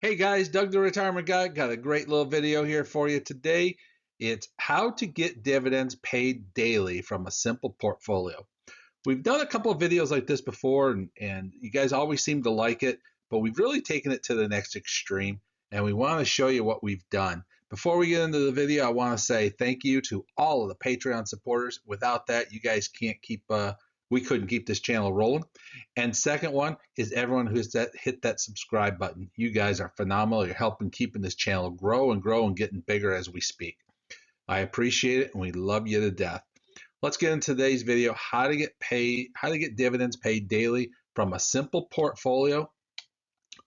Hey guys, Doug the Retirement Guy, got a great little video here for you today. It's how to get dividends paid daily from a simple portfolio. We've done a couple of videos like this before, and you guys always seem to like it, but we've really taken it to the next extreme, and we want to show you what we've done. Before we get into the video, I want to say thank you to all of the Patreon supporters. Without that, you guys can't keep, we couldn't keep this channel rolling. And second one is everyone who's hit that subscribe button. You guys are phenomenal. You're helping keeping this channel grow and getting bigger as we speak. I appreciate it, and we love you to death. Let's get into today's video, how to get dividends paid daily from a simple portfolio.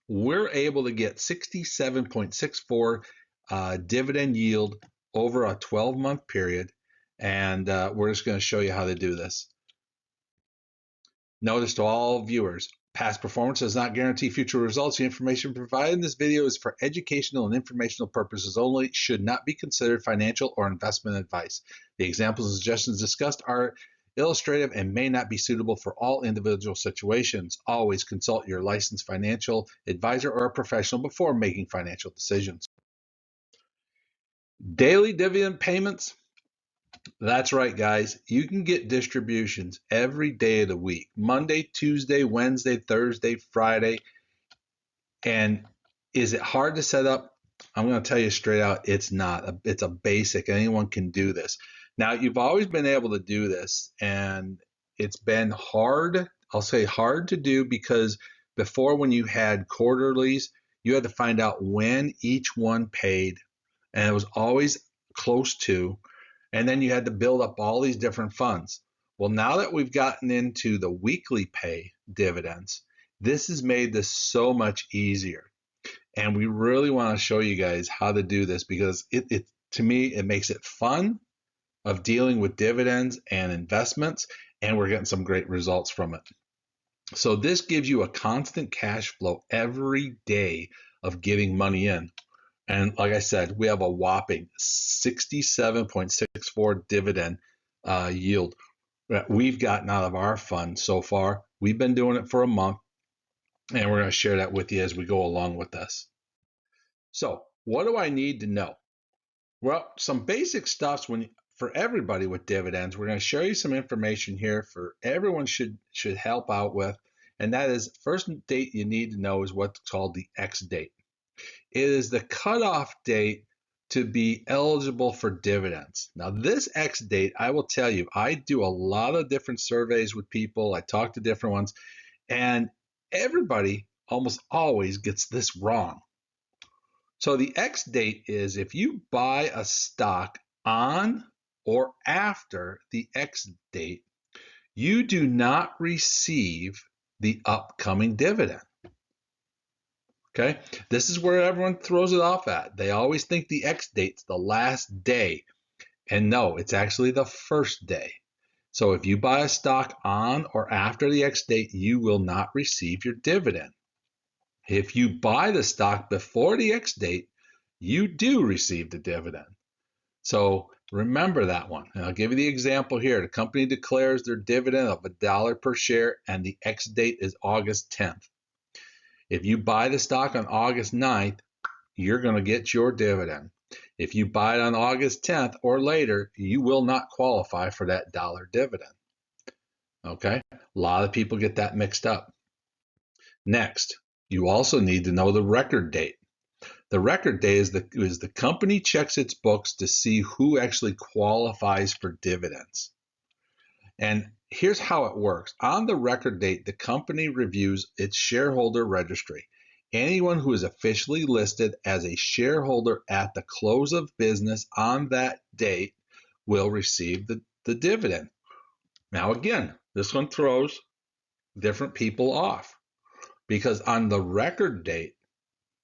We're able to get 67.64 dividend yield over a 12-month period, and we're just going to show you how to do this. Notice to all viewers, past performance does not guarantee future results. The information provided in this video is for educational and informational purposes only, should not be considered financial or investment advice. The examples and suggestions discussed are illustrative and may not be suitable for all individual situations. Always consult your licensed financial advisor or a professional before making financial decisions. Daily dividend payments. That's right, guys. You can get distributions every day of the week, Monday, Tuesday, Wednesday, Thursday, Friday. And is it hard to set up? I'm going to tell you straight out, it's not. It's a basic. Anyone can do this. Now, you've always been able to do this, and it's been hard. I'll say hard to do because before, when you had quarterlies, you had to find out when each one paid, and it was always close to. And then you had to build up all these different funds. Well, now that we've gotten into the weekly pay dividends, this has made this so much easier. And we really want to show you guys how to do this because it to me, it makes it fun of dealing with dividends and investments, and we're getting some great results from it. So this gives you a constant cash flow every day of getting money in. And like I said, we have a whopping 67.64 dividend yield that we've gotten out of our fund so far. We've been doing it for a month, and we're going to share that with you as we go along with this. So what do I need to know? Well, some basic stuff for everybody with dividends. We're going to show you some information here for everyone should help out with, and that is first date you need to know is what's called the X date. It is the cutoff date to be eligible for dividends. Now, this X date, I will tell you, I do a lot of different surveys with people. I talk to different ones, and everybody almost always gets this wrong. So the X date is if you buy a stock on or after the X date, you do not receive the upcoming dividend. Okay, this is where everyone throws it off at. They always think the X date's the last day, and no, it's actually the first day. So if you buy a stock on or after the X date, you will not receive your dividend. If you buy the stock before the X date, you do receive the dividend. So remember that one. And I'll give you the example here. The company declares their dividend of $1 per share, and the X date is August 10th. If you buy the stock on August 9th, you're going to get your dividend. If you buy it on August 10th or later, you will not qualify for that dollar dividend. Okay? A lot of people get that mixed up. Next, you also need to know the record date. The record date is the company checks its books to see who actually qualifies for dividends. And here's how it works. On the record date, the company reviews its shareholder registry. Anyone who is officially listed as a shareholder at the close of business on that date will receive the dividend. Now, again, this one throws different people off because on the record date,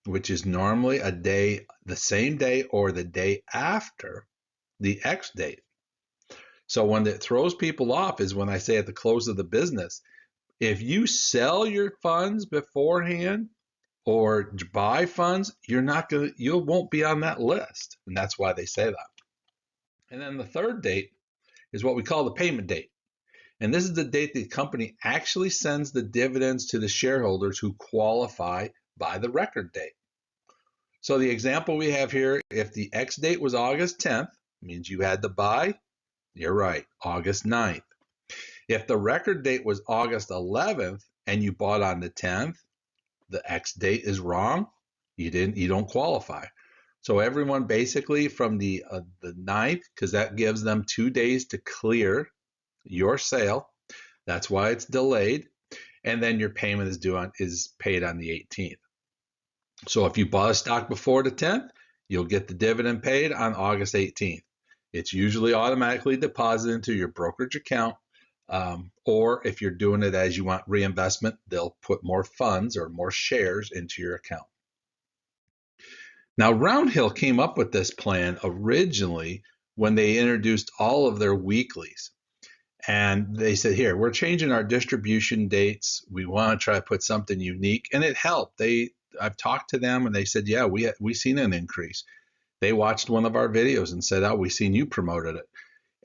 which is normally a day, the same day or the day after the X date. So when it throws people off is when I say at the close of the business. If you sell your funds beforehand or buy funds, you won't be on that list. And that's why they say that. And then the third date is what we call the payment date. And this is the date the company actually sends the dividends to the shareholders who qualify by the record date. So the example we have here, if the X date was August 10th, means you had to buy, you're right, August 9th. If the record date was August 11th and you bought on the 10th, the X date is wrong. You don't qualify. So everyone basically from the 9th, because that gives them 2 days to clear your sale. That's why it's delayed. And then your payment is paid on the 18th. So if you bought a stock before the 10th, you'll get the dividend paid on August 18th. It's usually automatically deposited into your brokerage account. Or if you're doing it as you want reinvestment, they'll put more funds or more shares into your account. Now, Roundhill came up with this plan originally when they introduced all of their weeklies. And they said, here, we're changing our distribution dates. We want to try to put something unique. And it helped. I've talked to them and they said, yeah, we seen an increase. They watched one of our videos and said, oh, we seen you promoted it.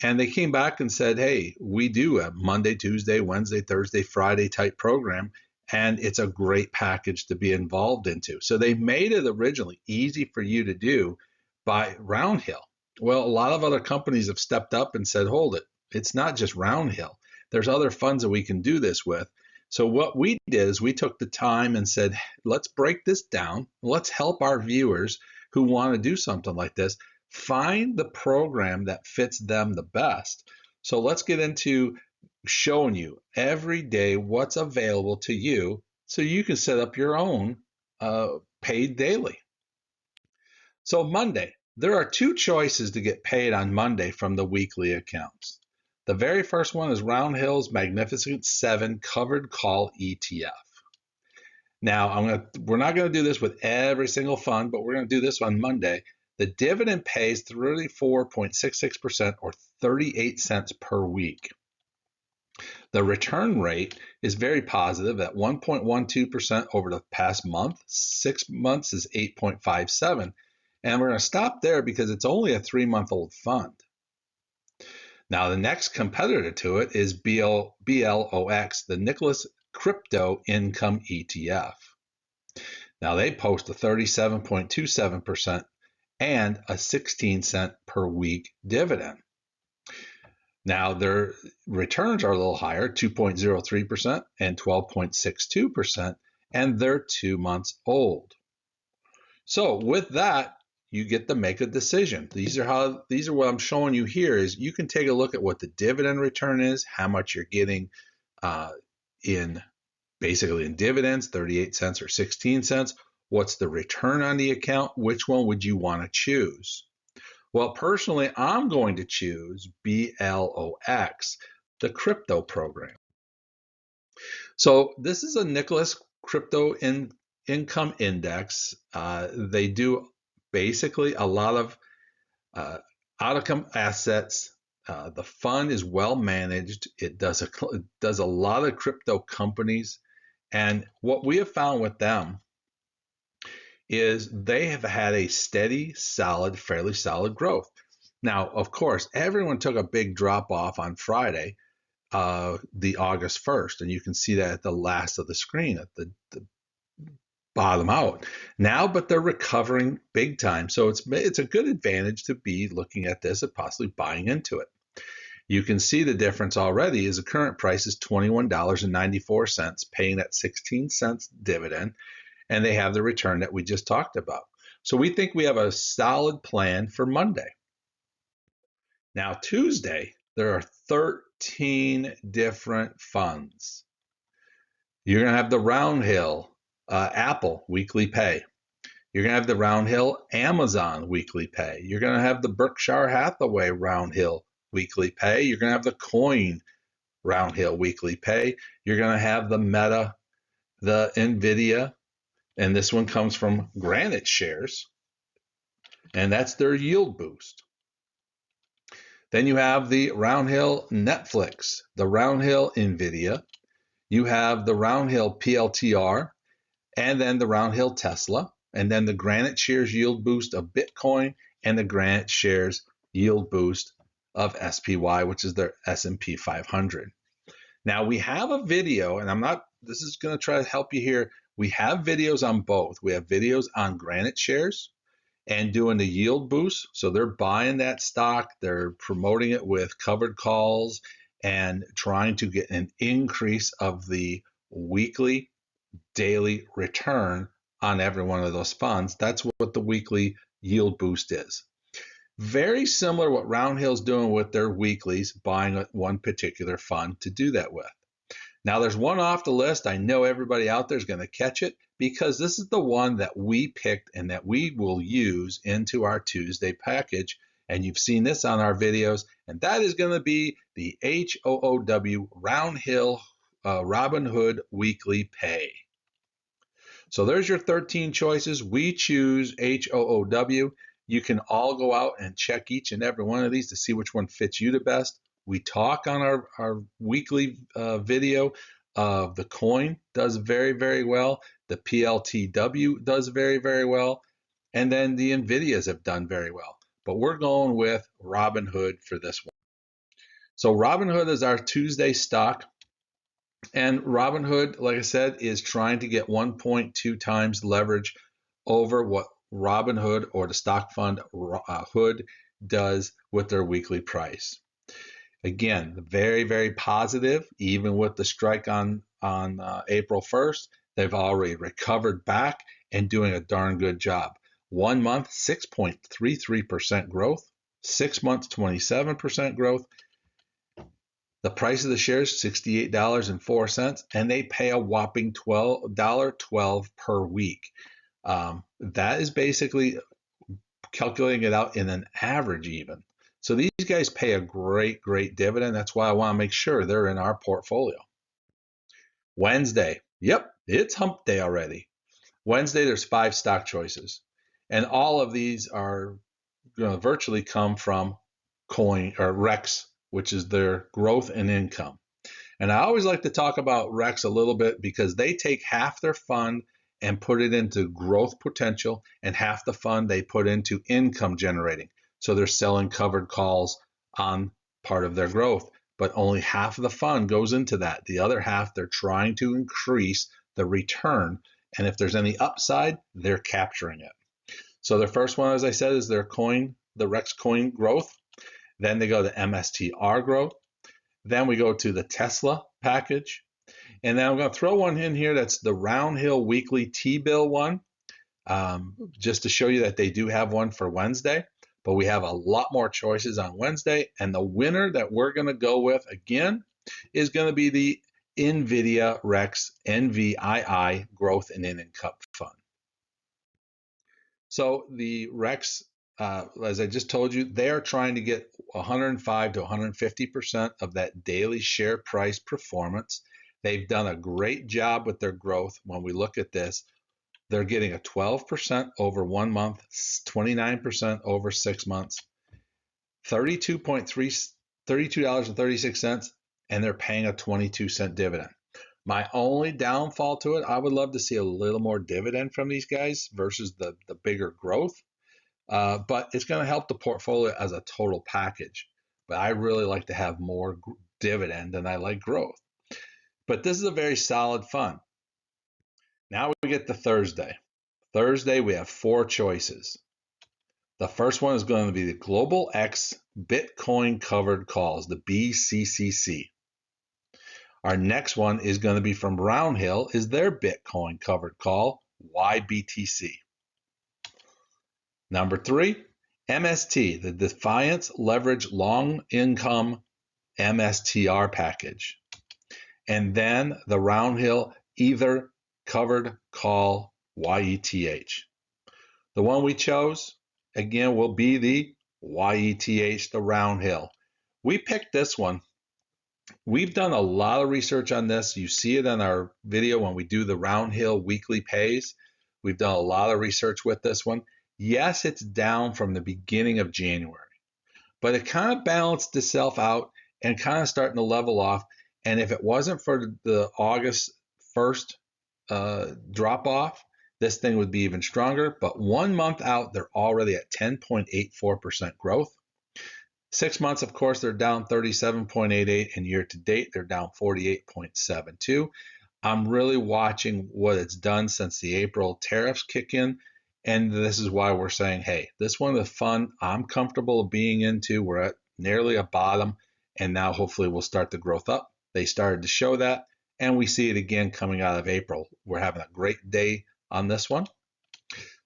And they came back and said, hey, we do a Monday, Tuesday, Wednesday, Thursday, Friday type program. And it's a great package to be involved into. So they made it originally easy for you to do by Roundhill. Well, a lot of other companies have stepped up and said, hold it. It's not just Roundhill. There's other funds that we can do this with. So what we did is we took the time and said, let's break this down. Let's help our viewers who want to do something like this find the program that fits them the best. So let's get into showing you every day what's available to you so you can set up your own paid daily. So Monday, there are two choices to get paid on Monday from the weekly accounts. The very first one is Roundhill's Magnificent 7 Covered Call ETF. Now, we're not going to do this with every single fund, but we're going to do this on Monday. The dividend pays 34.66% or 38 cents per week. The return rate is very positive at 1.12% over the past month. 6 months is 8.57. And we're going to stop there because it's only a 3-month-old fund. Now, the next competitor to it is BLOX, the Nicholas Crypto Income ETF. Now, they post a 37.27% and a 16-cent per week dividend. Now, their returns are a little higher, 2.03% and 12.62%, and they're 2 months old. So with that, you get to make a decision. These are what I'm showing you here is you can take a look at what the dividend return is, how much you're getting in dividends, 38 cents or 16 cents. What's the return on the account? Which one would you want to choose? Well, personally, I'm going to choose BLOX, the crypto program. So this is a Nicholas Crypto Income Index. They do basically a lot of outcome assets. The fund is well managed. It does a lot of crypto companies. And what we have found with them is they have had a steady, solid, fairly solid growth. Now, of course, everyone took a big drop off on Friday, the August 1st, and you can see that at the last of the screen at the bottom out now, but they're recovering big time. So it's a good advantage to be looking at this and possibly buying into it. You can see the difference already is the current price is $21.94, paying that 16 cents dividend, and they have the return that we just talked about. So we think we have a solid plan for Monday. Now, Tuesday, there are 13 different funds. You're going to have the Roundhill Apple weekly pay. You're going to have the Roundhill Amazon weekly pay. You're going to have the Berkshire Hathaway Roundhill weekly pay. You're going to have the Coin Roundhill weekly pay. You're going to have the Meta, the Nvidia, and this one comes from Granite Shares, and that's their yield boost. Then you have the Roundhill Netflix, the Roundhill Nvidia. You have the Roundhill PLTR, and then the Roundhill Tesla, and then the Granite Shares yield boost of Bitcoin, and the Granite Shares yield boost of SPY, which is their S&P 500. Now we have a video, and this is going to try to help you here. We have videos on both. We have videos on Granite Shares, and doing the yield boost. So they're buying that stock, they're promoting it with covered calls and trying to get an increase of the weekly, daily return on every one of those funds. That's what the weekly yield boost is. Very similar to what Round Hill's doing with their weeklies, buying one particular fund to do that with. Now, there's one off the list. I know everybody out there is going to catch it because this is the one that we picked and that we will use into our Tuesday package. And you've seen this on our videos, and that is going to be the HOOW Round Hill Robinhood Weekly Pay. So there's your 13 choices. We choose HOOW. You can all go out and check each and every one of these to see which one fits you the best. We talk on our weekly video of the coin does very, very well. The PLTW does very, very well. And then the NVIDIAs have done very well. But we're going with Robinhood for this one. So Robinhood is our Tuesday stock. And Robinhood, like I said, is trying to get 1.2 times leverage over what Robinhood or the stock fund Hood does with their weekly price. Again, very, very positive. Even with the strike on April 1st, they've already recovered back and doing a darn good job. 1 month, 6.33% growth. 6 months, 27% growth. The price of the shares, $68.04, and they pay a whopping $12 per week. That is basically calculating it out in an average even. So these guys pay a great, great dividend. That's why I want to make sure they're in our portfolio. Wednesday. Yep, it's hump day already. Wednesday, there's 5 stock choices. And all of these are going to virtually come from coin or Rex, which is their growth and income. And I always like to talk about Rex a little bit because they take half their fund and put it into growth potential, and half the fund they put into income generating. So they're selling covered calls on part of their growth, but only half of the fund goes into that. The other half, they're trying to increase the return. And if there's any upside, they're capturing it. So their first one, as I said, is their coin, the Rex coin growth. Then they go to MSTR growth. Then we go to the Tesla package. And then I'm going to throw one in here that's the Round Hill Weekly T-bill one, just to show you that they do have one for Wednesday. But we have a lot more choices on Wednesday. And the winner that we're going to go with, again, is going to be the NVIDIA Rex NVII Growth and Income Fund. So the Rex, as I just told you, they are trying to get 105 to 150% of that daily share price performance. They've done a great job with their growth. When we look at this, they're getting a 12% over 1 month, 29% over 6 months, $32.36, and they're paying a 22-cent dividend. My only downfall to it, I would love to see a little more dividend from these guys versus the bigger growth. But it's going to help the portfolio as a total package. But I really like to have more dividend than I like growth. But this is a very solid fund. Now we get to Thursday. Thursday, we have 4 choices. The first one is going to be the Global X Bitcoin Covered Calls, the BCCC. Our next one is going to be from Round Hill, is their Bitcoin Covered Call, YBTC. Number 3, MST, the Defiance Leverage Long Income MSTR package. And then the Round Hill Ether Covered Call YETH. The one we chose, again, will be the YETH, the Round Hill. We picked this one. We've done a lot of research on this. You see it in our video when we do the Round Hill weekly pays. We've done a lot of research with this one. Yes, it's down from the beginning of January, but it kind of balanced itself out and kind of starting to level off. And if it wasn't for the August 1st drop off, this thing would be even stronger. But 1 month out, they're already at 10.84% growth. 6 months, of course, they're down 37.88, and year to date, they're down 48.72. I'm really watching what it's done since the April tariffs kick in. And this is why we're saying, hey, this one is fun. I'm comfortable being into. We're at nearly a bottom, and now hopefully we'll start the growth up. They started to show that, and we see it again coming out of April. We're having a great day on this one.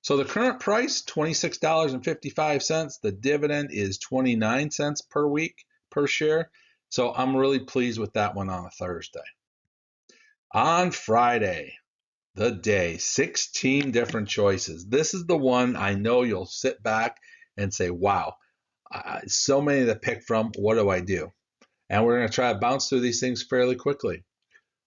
So the current price, $26.55. The dividend is 29 cents per week per share. So I'm really pleased with that one on a Thursday. On Friday, the day, 16 different choices. This is the one I know you'll sit back and say, wow, so many to pick from. What do I do? And we're going to try to bounce through these things fairly quickly.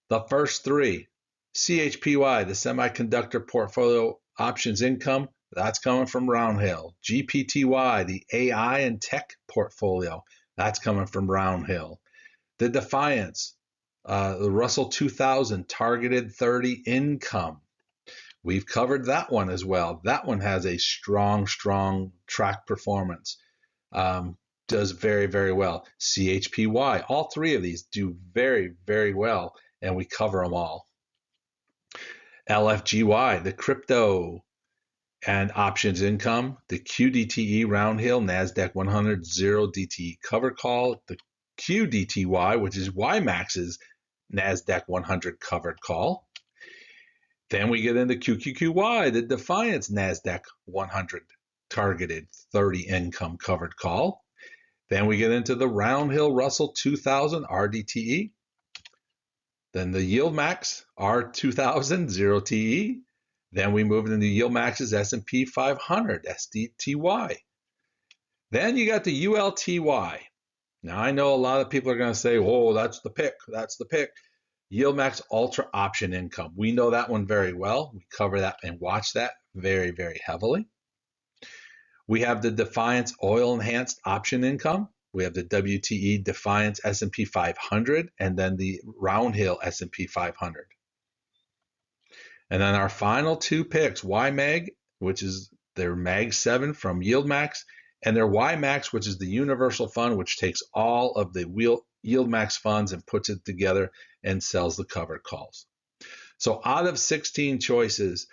The first three, CHPY, the semiconductor portfolio options income, that's coming from Roundhill. GPTY, the AI and tech portfolio, that's coming from Roundhill. The Defiance, the Russell 2000 targeted 30 income. We've covered that one as well. That one has a strong track performance. Does very, very well. CHPY, all three of these do very, very well, and we cover them all. LFGY, the crypto and options income, the QDTE Roundhill, NASDAQ 100 0 DTE covered call, the QDTY, which is YMAX's NASDAQ 100 covered call. Then we get into QQQY, the Defiance NASDAQ 100 targeted 30 income covered call. Then we get into the Roundhill Russell 2000 RDTE. Then the YieldMax R2000 0TE. Then we move into YieldMax's S&P 500 SDTY. Then you got the ULTY. Now I know a lot of people are going to say, "Oh, that's the pick. That's the pick." YieldMax Ultra Option Income. We know that one very well. We cover that and watch that very, very heavily. We have the Defiance Oil Enhanced Option Income. We have the WTE Defiance S&P 500, and then the Roundhill S&P 500. And then our final two picks, YMAG, which is their MAG 7 from YieldMax, and their YMAX, which is the universal fund, which takes all of the YieldMax funds and puts it together and sells the covered calls. So out of 16 choices,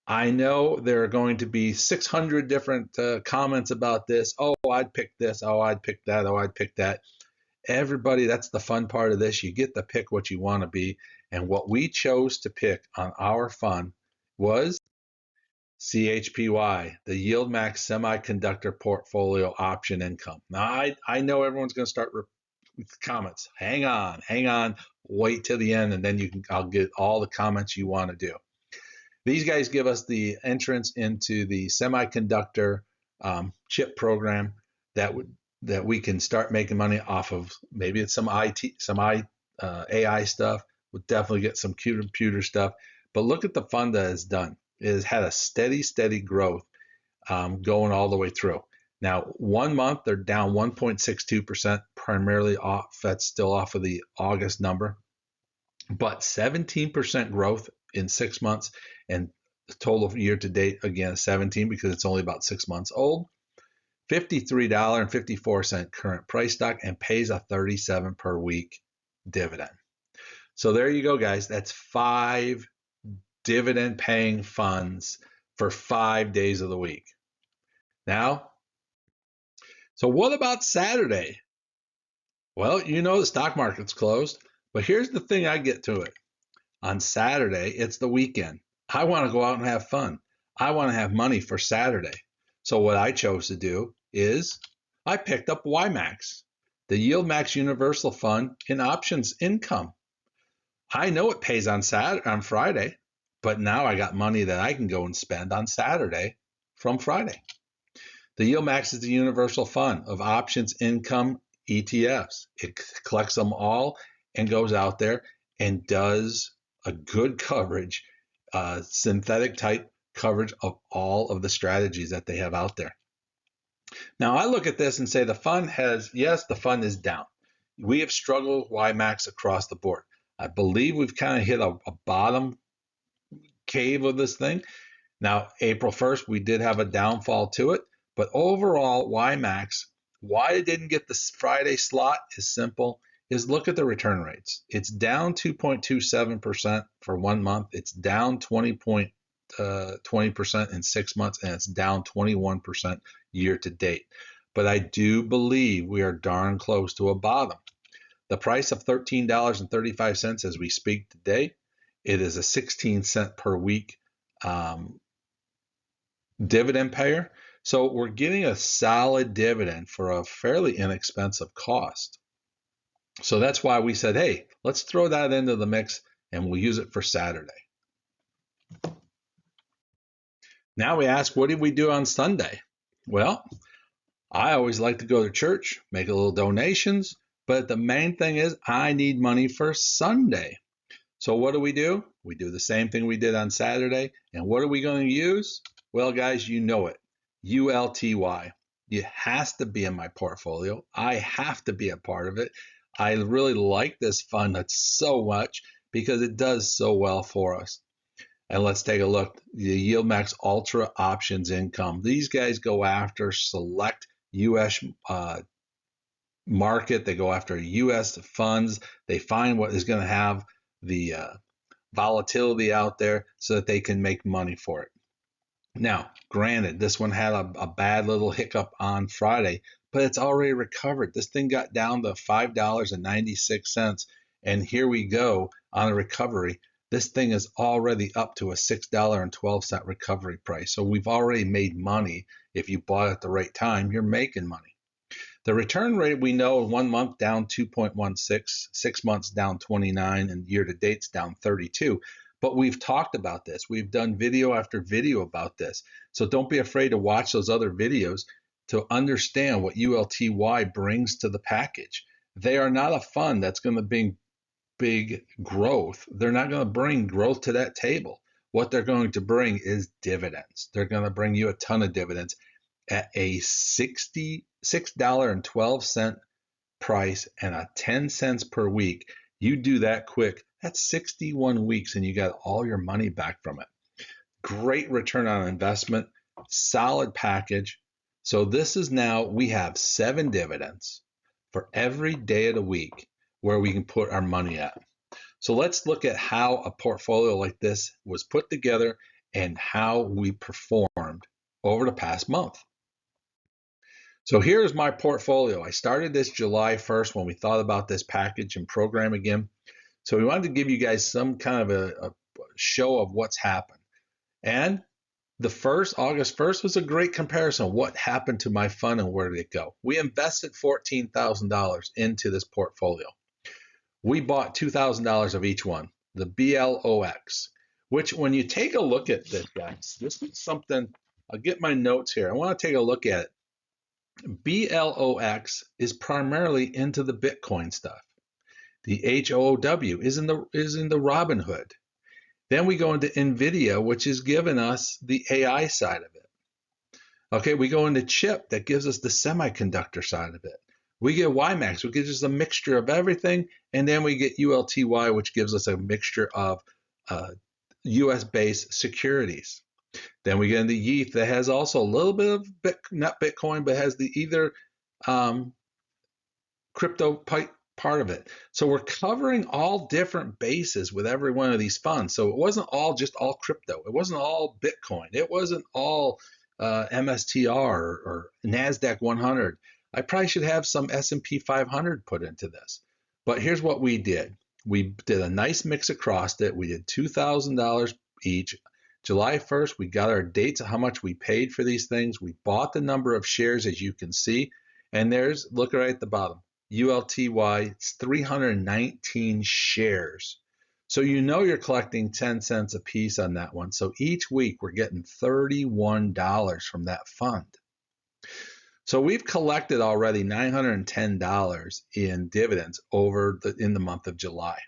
I know there are going to be 600 different comments about this. Oh, I'd pick this. Oh, I'd pick that. Oh, I'd pick that. Everybody, that's the fun part of this. You get to pick what you want to be. And what we chose to pick on our fund was CHPY, the YieldMax Semiconductor Portfolio Option Income. Now, I know everyone's going to start with comments. Hang on, wait till the end, and then I'll get all the comments you want to do. These guys give us the entrance into the semiconductor chip program that we can start making money off of. Maybe it's some AI stuff. We'll definitely get some computer stuff. But look at the fund that it's done. It has had a steady growth going all the way through. Now, 1 month, they're down 1.62%, primarily off. That's still off of the August number. But 17% growth in 6 months, and total year to date, again, 17 because it's only about 6 months old. $53.54 current price stock, and pays a 37 per week dividend. So there you go, guys. That's 5 dividend paying funds for 5 days of the week. Now, so what about Saturday? Well, you know the stock market's closed, but here's the thing I get to it. On Saturday, it's the weekend. I want to go out and have fun. I want to have money for Saturday. So what I chose to do is I picked up YMAX, the YieldMax Universal Fund in options income. I know it pays on Friday, but now I got money that I can go and spend on Saturday from Friday. The YieldMax is the universal fund of options income ETFs. It collects them all and goes out there and does a good coverage, synthetic type coverage of all of the strategies that they have out there. Now I look at this and say the fund is down. We have struggled with YMAX across the board. I believe we've kind of hit a bottom cave of this thing. Now, April 1st, we did have a downfall to it, but overall, YMAX, why it didn't get this Friday slot is simple, is look at the return rates. It's down 2.27% for 1 month. It's down 20.4% 20% in 6 months, and it's down 21% year to date. But I do believe we are darn close to a bottom. The price of $13.35 as we speak today, it is a 16-cent per week dividend payer. So we're getting a solid dividend for a fairly inexpensive cost. So that's why we said, hey, let's throw that into the mix and we'll use it for Saturday. Now we ask, what did we do on Sunday? Well, I always like to go to church, make a little donations, but the main thing is I need money for Sunday. So what do? We do the same thing we did on Saturday. And what are we going to use? Well, guys, you know it. ULTY. It has to be in my portfolio. I have to be a part of it. I really like this fund so much because it does so well for us. And let's take a look. The YieldMax Ultra Options Income. These guys go after select U.S. Market. They go after U.S. funds. They find what is going to have the volatility out there so that they can make money for it. Now, granted, this one had a bad little hiccup on Friday, but it's already recovered. This thing got down to $5.96, and here we go on a recovery. This thing is already up to a $6.12 recovery price. So we've already made money. If you bought at the right time, you're making money. The return rate, we know, 1 month down 2.16, 6 months down 29, and year to date's down 32. But we've talked about this. We've done video after video about this. So don't be afraid to watch those other videos to understand what ULTY brings to the package. They are not a fund that's going to bring big growth. They're not going to bring growth to that table. What they're going to bring is dividends. They're going to bring you a ton of dividends at a $66.12 price and a 10 cents per week. You do that quick, that's 61 weeks and you got all your money back from it. Great return on investment, solid package. So this is now, we have 7 dividends for every day of the week where we can put our money at. So let's look at how a portfolio like this was put together and how we performed over the past month. So here's my portfolio. I started this July 1st when we thought about this package and program again. So we wanted to give you guys some kind of a show of what's happened. And the August 1st was a great comparison of what happened to my fund and where did it go. We invested $14,000 into this portfolio. We bought $2,000 of each one, the BLOX, which when you take a look at this, guys, this is something, I'll get my notes here. I want to take a look at it. BLOX is primarily into the Bitcoin stuff. The HOOW is in the Robinhood. Then we go into NVIDIA, which is giving us the AI side of it. Okay, we go into CHIP, that gives us the semiconductor side of it. We get YMAX, which gives us a mixture of everything. And then we get ULTY, which gives us a mixture of US-based securities. Then we get into ETH that has also a little bit of, not Bitcoin, but has the either crypto part of it. So we're covering all different bases with every one of these funds. So it wasn't all just all crypto. It wasn't all Bitcoin. It wasn't all MSTR or NASDAQ 100. I probably should have some S&P 500 put into this. But here's what we did. We did a nice mix across it. We did $2,000 each. July 1st, we got our dates of how much we paid for these things. We bought the number of shares, as you can see. And there's, look right at the bottom, ULTY, it's 319 shares. So you know you're collecting 10 cents a piece on that one. So each week we're getting $31 from that fund. So we've collected already $910 in dividends in the month of July.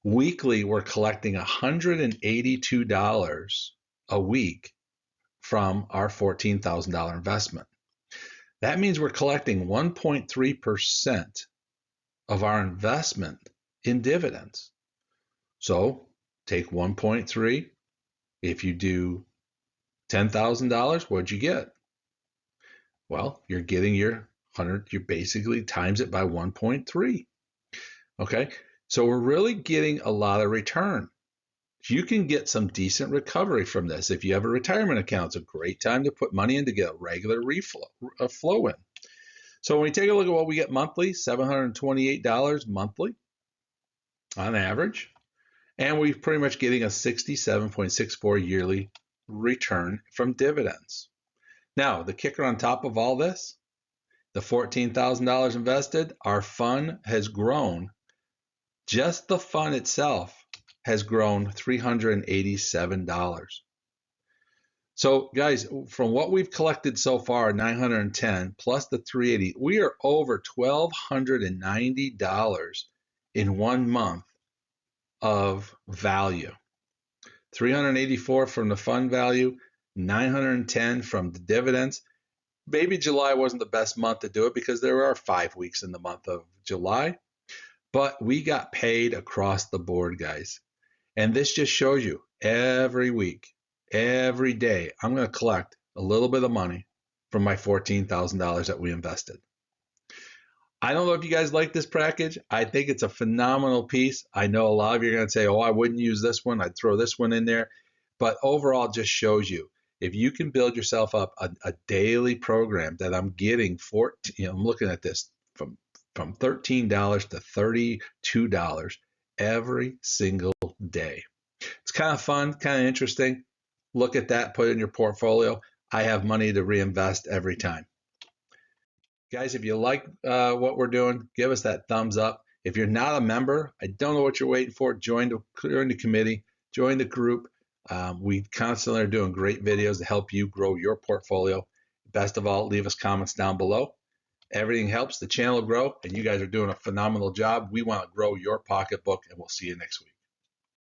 Weekly, we're collecting $182 a week from our $14,000 investment. That means we're collecting 1.3% of our investment in dividends. So take 1.3. If you do $10,000, what'd you get? Well, you're getting your 100, you basically times it by 1.3. Okay, so we're really getting a lot of return. You can get some decent recovery from this. If you have a retirement account, it's a great time to put money in to get a regular flow in. So when we take a look at what we get monthly, $728 monthly on average, and we're pretty much getting a 67.64 yearly return from dividends. Now, the kicker on top of all this, the $14,000 invested, our fund has grown. Just the fund itself has grown $387. So guys, from what we've collected so far, 910 plus the 380, we are over $1,290 in 1 month of value. 384 from the fund value, 910 from the dividends. Maybe July wasn't the best month to do it because there are 5 weeks in the month of July, but we got paid across the board, guys. And this just shows you every week, every day, I'm going to collect a little bit of money from my $14,000 that we invested. I don't know if you guys like this package. I think it's a phenomenal piece. I know a lot of you are going to say, oh, I wouldn't use this one. I'd throw this one in there. But overall, it just shows you, if you can build yourself up a daily program that I'm getting I'm looking at this from $13 to $32 every single day. It's kind of fun, kind of interesting. Look at that, put it in your portfolio. I have money to reinvest every time. Guys, if you like what we're doing, give us that thumbs up. If you're not a member, I don't know what you're waiting for. Join the committee, join the group. We constantly are doing great videos to help you grow your portfolio. Best of all, leave us comments down below. Everything helps the channel grow, and you guys are doing a phenomenal job. We want to grow your pocketbook, and we'll see you next week.